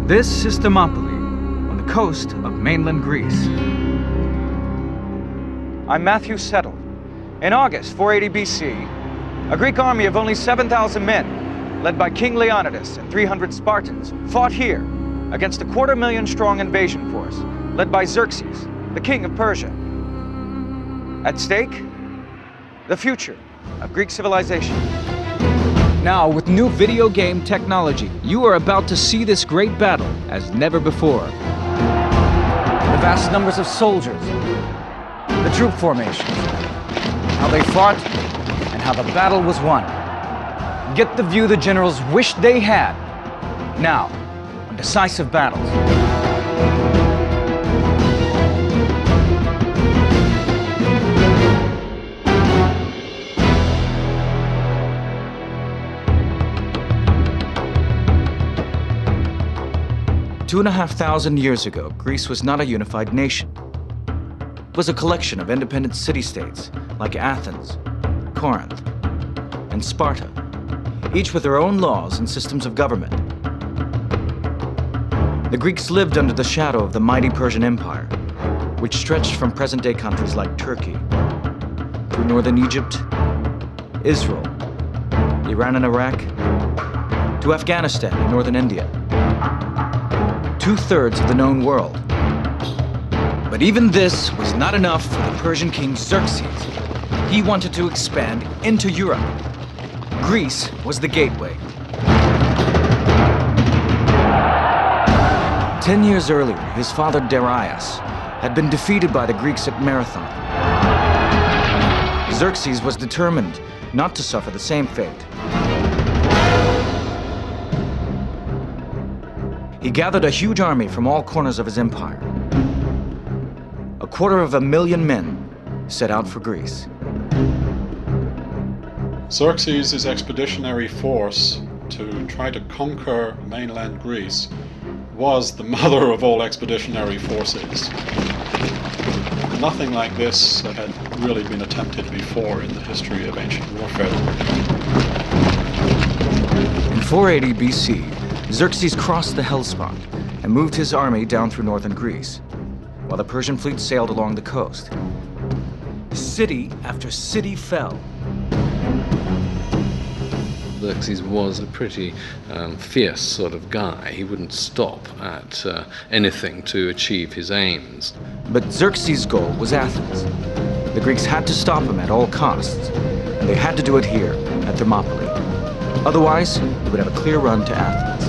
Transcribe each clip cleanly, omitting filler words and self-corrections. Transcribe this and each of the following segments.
This is Thermopylae, on the coast of mainland Greece. I'm Matthew Settle. In August 480 BC, a Greek army of only 7,000 men, led by King Leonidas and 300 Spartans, fought here against a 250,000 strong invasion force, led by Xerxes, the king of Persia. At stake, the future of Greek civilization. Now, with new video game technology, you are about to see this great battle as never before. The vast numbers of soldiers, the troop formations, how they fought, and how the battle was won. Get the view the generals wished they had, now, on Decisive Battles. 2,500 years ago, Greece was not a unified nation. It was a collection of independent city-states like Athens, Corinth, and Sparta, each with their own laws and systems of government. The Greeks lived under the shadow of the mighty Persian Empire, which stretched from present-day countries like Turkey, through northern Egypt, Israel, Iran and Iraq, to Afghanistan and northern India. 2/3 of the known world. But even this was not enough for the Persian king Xerxes. He wanted to expand into Europe. Greece was the gateway. 10 years earlier, his father Darius had been defeated by the Greeks at Marathon. Xerxes was determined not to suffer the same fate. He gathered a huge army from all corners of his empire. 250,000 men set out for Greece. Xerxes' expeditionary force to try to conquer mainland Greece was the mother of all expeditionary forces. Nothing like this had really been attempted before in the history of ancient warfare. In 480 BC, Xerxes crossed the Hellespont and moved his army down through northern Greece, while the Persian fleet sailed along the coast. City after city fell. Xerxes was a pretty fierce sort of guy. He wouldn't stop at anything to achieve his aims. But Xerxes' goal was Athens. The Greeks had to stop him at all costs, and they had to do it here at Thermopylae. Otherwise, he would have a clear run to Athens.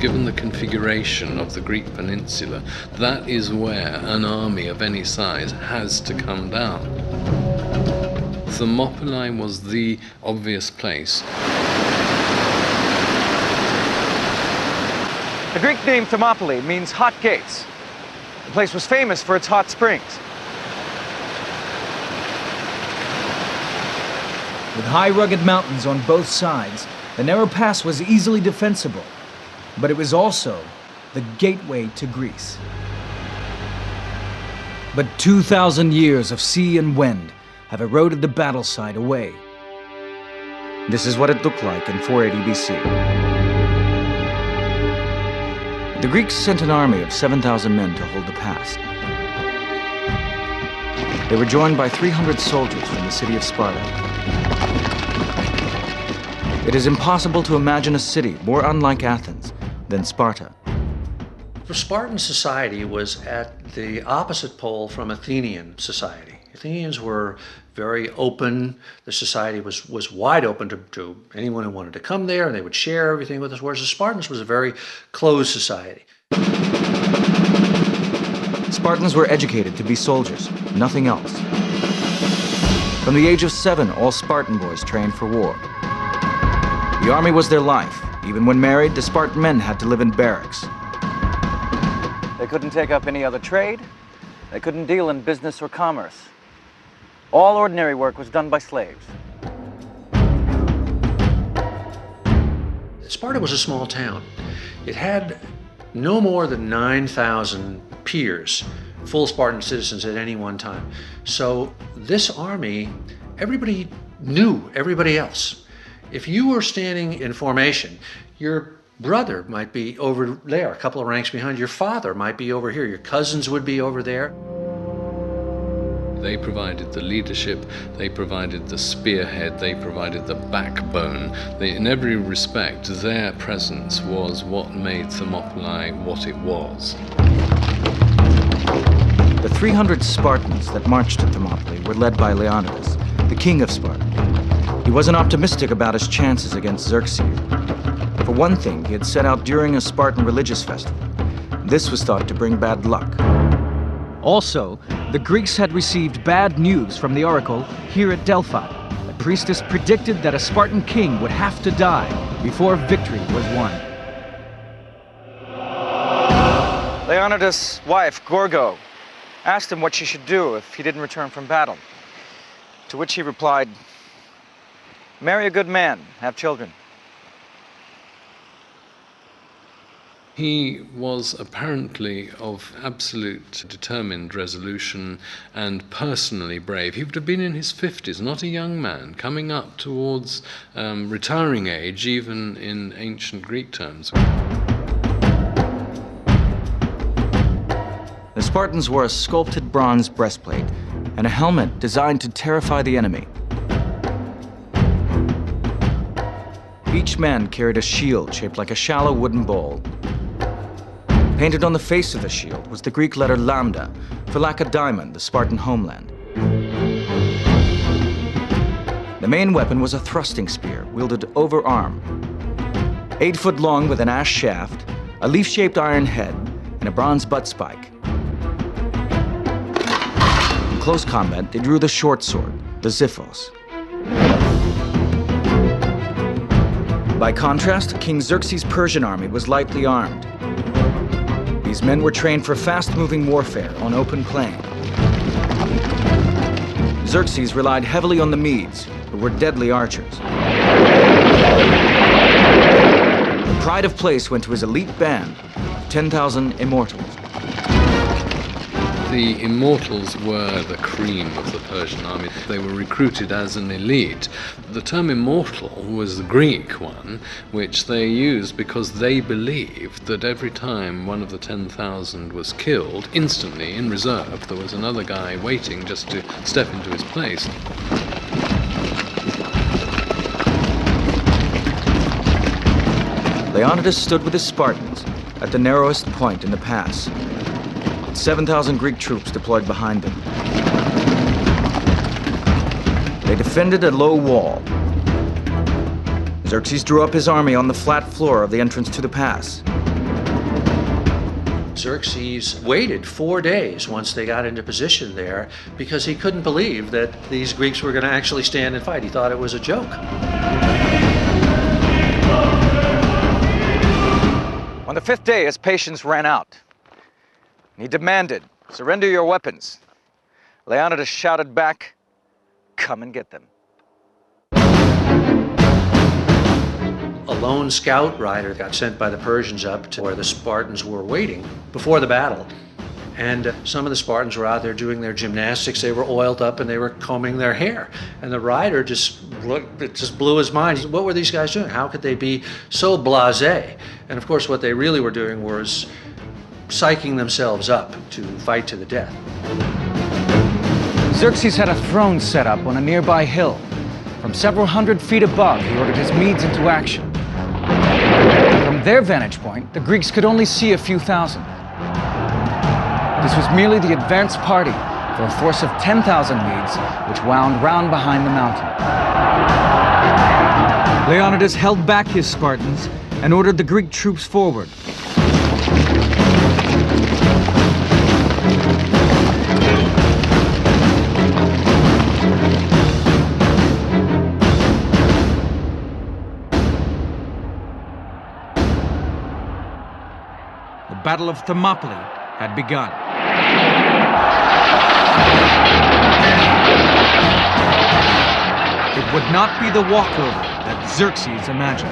Given the configuration of the Greek peninsula, that is where an army of any size has to come down. Thermopylae was the obvious place. The Greek name Thermopylae means hot gates. The place was famous for its hot springs. With high rugged mountains on both sides, the narrow pass was easily defensible. But it was also the gateway to Greece. But 2,000 years of sea and wind have eroded the battle site away. This is what it looked like in 480 BC. The Greeks sent an army of 7,000 men to hold the pass. They were joined by 300 soldiers from the city of Sparta. It is impossible to imagine a city more unlike Athens than Sparta. Spartan society was at the opposite pole from Athenian society. Athenians were very open. The society was wide open to anyone who wanted to come there, and they would share everything with us, whereas the Spartans was a very closed society. Spartans were educated to be soldiers, nothing else. From the age of 7, all Spartan boys trained for war. The army was their life. Even when married, the Spartan men had to live in barracks. They couldn't take up any other trade. They couldn't deal in business or commerce. All ordinary work was done by slaves. Sparta was a small town. It had no more than 9,000 peers, full Spartan citizens at any one time. So this army everybody knew everybody else. If you were standing in formation, your brother might be over there, a couple of ranks behind. Your father might be over here. Your cousins would be over there. They provided the leadership, they provided the spearhead, they provided the backbone. In every respect, their presence was what made Thermopylae what it was. The 300 Spartans that marched to Thermopylae were led by Leonidas, the king of Sparta. He wasn't optimistic about his chances against Xerxes. For one thing, he had set out during a Spartan religious festival. This was thought to bring bad luck. Also, the Greeks had received bad news from the oracle here at Delphi. The priestess predicted that a Spartan king would have to die before victory was won. Leonidas' wife, Gorgo, asked him what she should do if he didn't return from battle. To which he replied, "Marry a good man, have children." He was apparently of absolute determined resolution and personally brave. He would have been in his 50s, not a young man, coming up towards retiring age, even in ancient Greek terms. The Spartans wore a sculpted bronze breastplate and a helmet designed to terrify the enemy. Each man carried a shield shaped like a shallow wooden bowl. Painted on the face of the shield was the Greek letter lambda, for Lacedaemon, the Spartan homeland. The main weapon was a thrusting spear, wielded over-arm. 8 foot long with an ash shaft, a leaf-shaped iron head, and a bronze butt spike. In close combat, they drew the short sword, the xiphos. By contrast, King Xerxes' Persian army was lightly armed. These men were trained for fast-moving warfare on open plain. Xerxes relied heavily on the Medes, who were deadly archers. The pride of place went to his elite band of 10,000 immortals. The immortals were the cream of the Persian army. They were recruited as an elite. The term immortal was the Greek one, which they used because they believed that every time one of the 10,000 was killed, instantly in reserve, there was another guy waiting just to step into his place. Leonidas stood with his Spartans at the narrowest point in the pass, 7,000 Greek troops deployed behind them. They defended a low wall. Xerxes drew up his army on the flat floor of the entrance to the pass. Xerxes waited 4 days once they got into position there because he couldn't believe that these Greeks were going to actually stand and fight. He thought it was a joke. On the 5th day, his patience ran out. He demanded, "Surrender your weapons." Leonidas shouted back, "Come and get them." A lone scout rider got sent by the Persians up to where the Spartans were waiting before the battle. And some of the Spartans were out there doing their gymnastics. They were oiled up and they were combing their hair. And the rider just looked, it just blew his mind. What were these guys doing? How could they be so blasé? And of course, what they really were doing was psyching themselves up to fight to the death. Xerxes had a throne set up on a nearby hill. From several hundred feet above, he ordered his Medes into action. From their vantage point, the Greeks could only see a few thousand. This was merely the advance party for a force of 10,000 Medes, which wound round behind the mountain. Leonidas held back his Spartans and ordered the Greek troops forward. The Battle of Thermopylae had begun. It would not be the walkover that Xerxes imagined.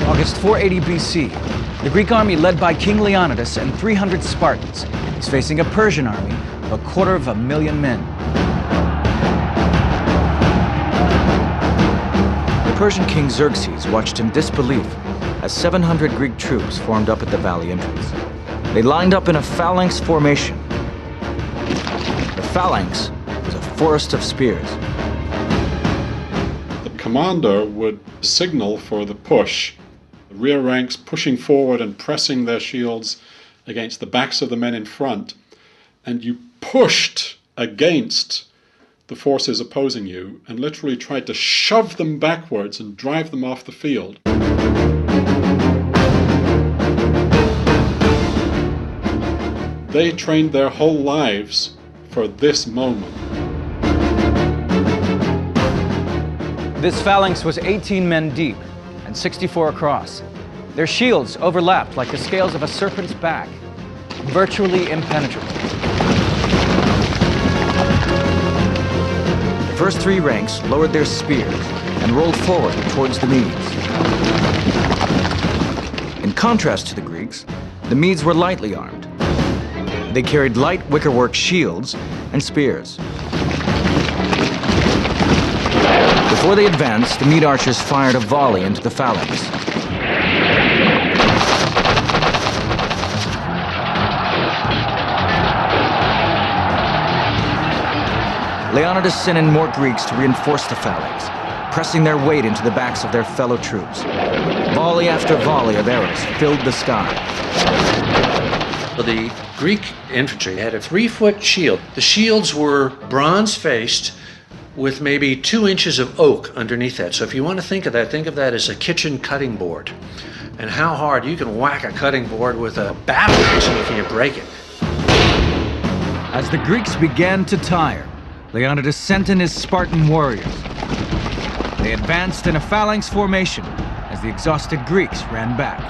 August 480 BC, the Greek army led by King Leonidas and 300 Spartans is facing a Persian army of 250,000 men. The Persian king Xerxes watched in disbelief as 700 Greek troops formed up at the valley entrance. They lined up in a phalanx formation. The phalanx was a forest of spears. The commander would signal for the push, the rear ranks pushing forward and pressing their shields against the backs of the men in front, and you pushed against the forces opposing you and literally tried to shove them backwards and drive them off the field. They trained their whole lives for this moment. This phalanx was 18 men deep and 64 across. Their shields overlapped like the scales of a serpent's back, virtually impenetrable. The first three ranks lowered their spears and rolled forward towards the Medes. In contrast to the Greeks, the Medes were lightly armed. They carried light wickerwork shields and spears. Before they advanced, the Mede archers fired a volley into the phalanx. Leonidas sent in more Greeks to reinforce the phalanx, pressing their weight into the backs of their fellow troops. Volley after volley of arrows filled the sky. The Greek infantry had a 3-foot shield. The shields were bronze-faced with maybe 2 inches of oak underneath that. So if you want to think of that as a kitchen cutting board. And how hard you can whack a cutting board with a battle axe if you break it. As the Greeks began to tire, Leonidas sent in his Spartan warriors. They advanced in a phalanx formation as the exhausted Greeks ran back.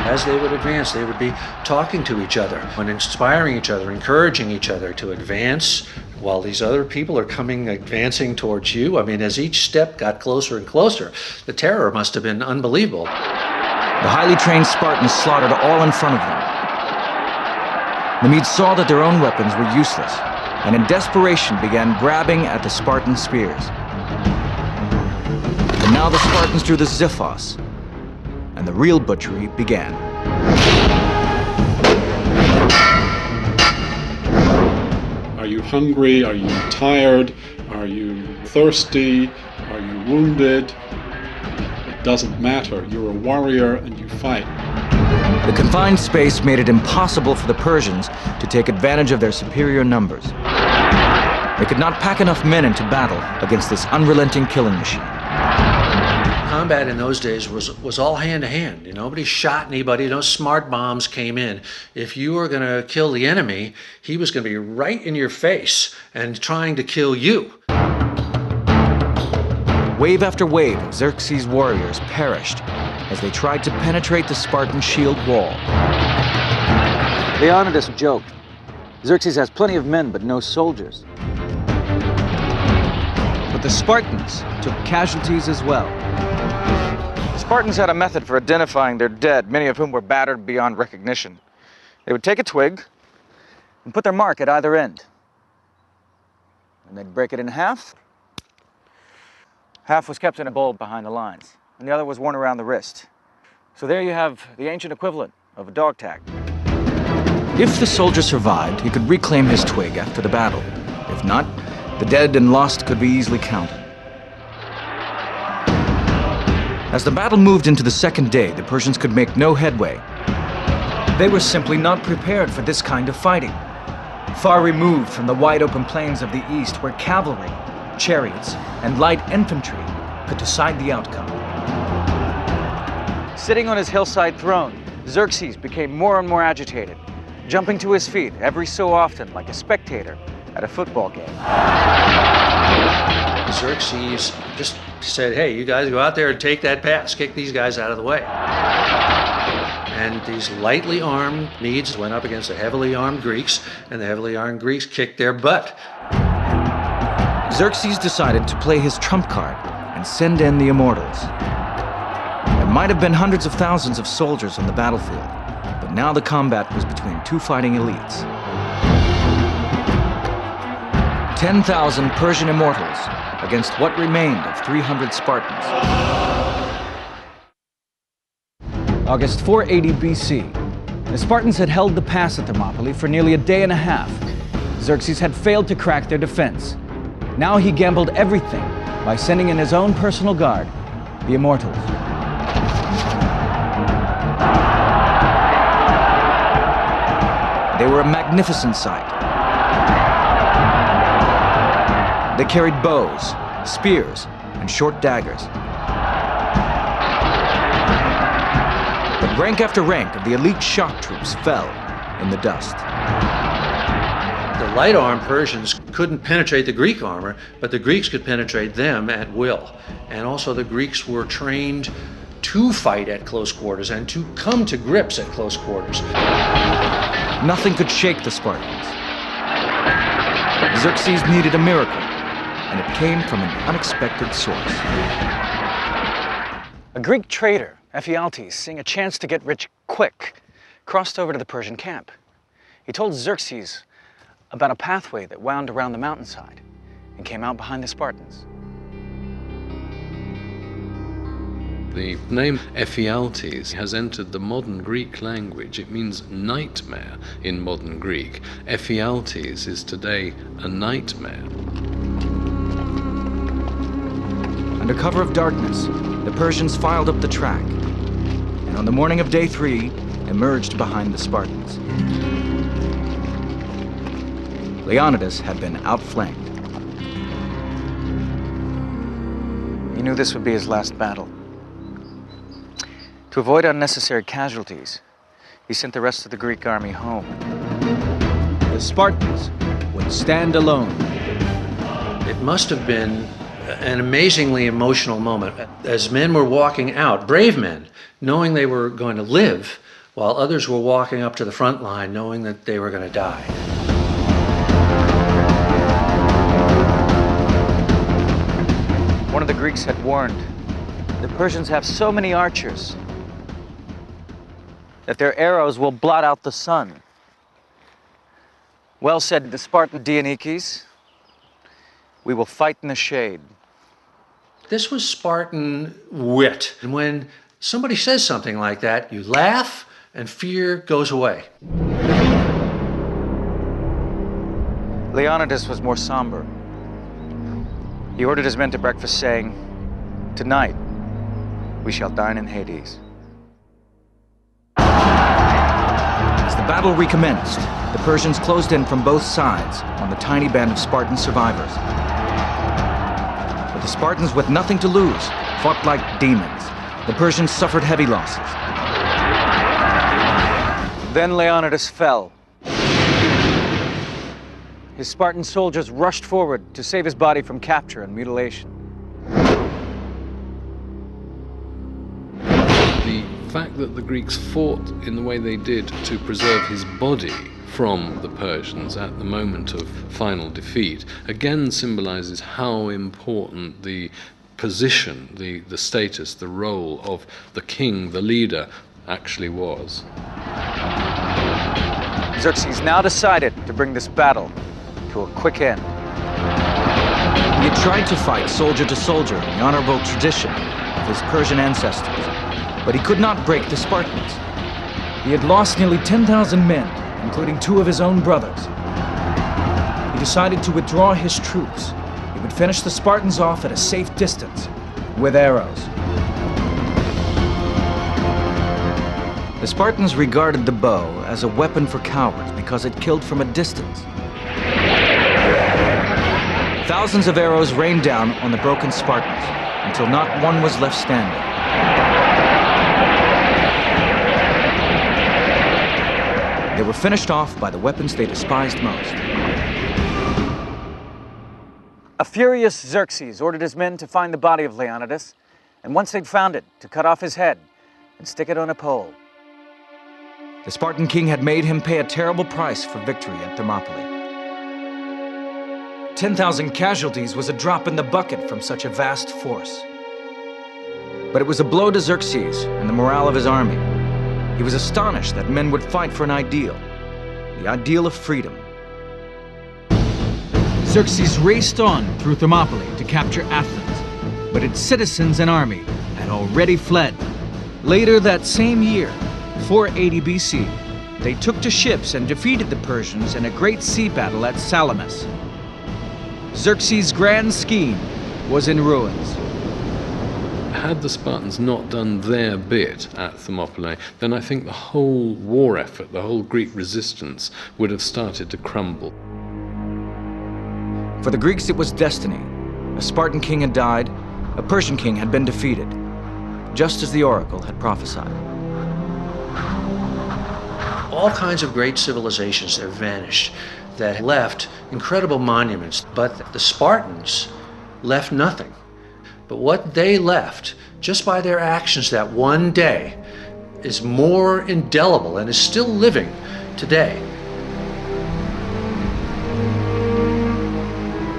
As they would advance, they would be talking to each other and inspiring each other, encouraging each other to advance while these other people are advancing towards you. I mean, as each step got closer and closer, the terror must have been unbelievable. The highly trained Spartans slaughtered all in front of them. The Medes saw that their own weapons were useless, and in desperation began grabbing at the Spartan spears. But now the Spartans drew the Xiphos, and the real butchery began. Are you hungry? Are you tired? Are you thirsty? Are you wounded? It doesn't matter. You're a warrior and you fight. The confined space made it impossible for the Persians to take advantage of their superior numbers. They could not pack enough men into battle against this unrelenting killing machine. Combat in those days was all hand-to-hand. Nobody shot anybody, no smart bombs came in. If you were going to kill the enemy, he was going to be right in your face and trying to kill you. Wave after wave of Xerxes' warriors perished as they tried to penetrate the Spartan shield wall. Leonidas joked, "Xerxes has plenty of men, but no soldiers." But the Spartans took casualties as well. The Spartans had a method for identifying their dead, many of whom were battered beyond recognition. They would take a twig and put their mark at either end. And they'd break it in half. Half was kept in a bowl behind the lines, and the other was worn around the wrist. So there you have the ancient equivalent of a dog tag. If the soldier survived, he could reclaim his twig after the battle. If not, the dead and lost could be easily counted. As the battle moved into the second day, the Persians could make no headway. They were simply not prepared for this kind of fighting. Far removed from the wide-open plains of the east where cavalry, chariots, and light infantry could decide the outcome. Sitting on his hillside throne, Xerxes became more and more agitated, jumping to his feet every so often like a spectator at a football game. Xerxes just said, "Hey, you guys go out there and take that pass, kick these guys out of the way." And these lightly armed Medes went up against the heavily armed Greeks, and the heavily armed Greeks kicked their butt. Xerxes decided to play his trump card and send in the immortals. There might have been hundreds of thousands of soldiers on the battlefield, but now the combat was between two fighting elites. 10,000 Persian immortals against what remained of 300 Spartans. August 480 BC. The Spartans had held the pass at Thermopylae for nearly a day and a half. Xerxes had failed to crack their defense. Now he gambled everything by sending in his own personal guard, the Immortals. They were a magnificent sight. They carried bows, spears, and short daggers. But rank after rank of the elite shock troops fell in the dust. The light-armed Persians couldn't penetrate the Greek armor, but the Greeks could penetrate them at will. And also the Greeks were trained to fight at close quarters and to come to grips at close quarters. Nothing could shake the Spartans. Xerxes needed a miracle, and it came from an unexpected source. A Greek trader, Ephialtes, seeing a chance to get rich quick, crossed over to the Persian camp. He told Xerxes about a pathway that wound around the mountainside and came out behind the Spartans. The name Ephialtes has entered the modern Greek language. It means nightmare in modern Greek. Ephialtes is today a nightmare. Under cover of darkness, the Persians filed up the track, and on the morning of day 3, emerged behind the Spartans. Leonidas had been outflanked. He knew this would be his last battle. To avoid unnecessary casualties, he sent the rest of the Greek army home. The Spartans would stand alone. It must have been an amazingly emotional moment as men were walking out, brave men, knowing they were going to live, while others were walking up to the front line knowing that they were going to die. One of the Greeks had warned, the Persians have so many archers that their arrows will blot out the sun. Well said the Spartan Dionysius, we will fight in the shade. This was Spartan wit. And when somebody says something like that, you laugh and fear goes away. Leonidas was more somber. He ordered his men to breakfast, saying, "Tonight, we shall dine in Hades." As the battle recommenced, the Persians closed in from both sides on the tiny band of Spartan survivors. But the Spartans, with nothing to lose, fought like demons. The Persians suffered heavy losses. Then Leonidas fell. His Spartan soldiers rushed forward to save his body from capture and mutilation. The fact that the Greeks fought in the way they did to preserve his body from the Persians at the moment of final defeat again symbolizes how important the position, the status, the role of the king, the leader, actually was. Xerxes now decided to bring this battle to a quick end. He had tried to fight soldier to soldier in the honorable tradition of his Persian ancestors, but he could not break the Spartans. He had lost nearly 10,000 men, including 2 of his own brothers. He decided to withdraw his troops. He would finish the Spartans off at a safe distance with arrows. The Spartans regarded the bow as a weapon for cowards because it killed from a distance. Thousands of arrows rained down on the broken Spartans until not one was left standing. They were finished off by the weapons they despised most. A furious Xerxes ordered his men to find the body of Leonidas, and once they'd found it, to cut off his head and stick it on a pole. The Spartan king had made him pay a terrible price for victory at Thermopylae. 10,000 casualties was a drop in the bucket from such a vast force. But it was a blow to Xerxes and the morale of his army. He was astonished that men would fight for an ideal, the ideal of freedom. Xerxes raced on through Thermopylae to capture Athens, but its citizens and army had already fled. Later that same year, 480 BC, they took to ships and defeated the Persians in a great sea battle at Salamis. Xerxes' grand scheme was in ruins. Had the Spartans not done their bit at Thermopylae, then I think the whole war effort, the whole Greek resistance, would have started to crumble. For the Greeks, it was destiny. A Spartan king had died, a Persian king had been defeated, just as the oracle had prophesied. All kinds of great civilizations have vanished that left incredible monuments, but the Spartans left nothing. But what they left, just by their actions that one day, is more indelible and is still living today.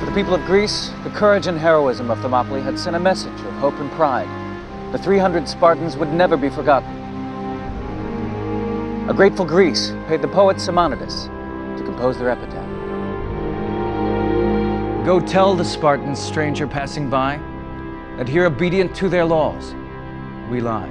For the people of Greece, the courage and heroism of Thermopylae had sent a message of hope and pride. The 300 Spartans would never be forgotten. A grateful Greece paid the poet Simonides to compose their epitaph. Go tell the Spartans, stranger passing by, that here obedient to their laws, we lie.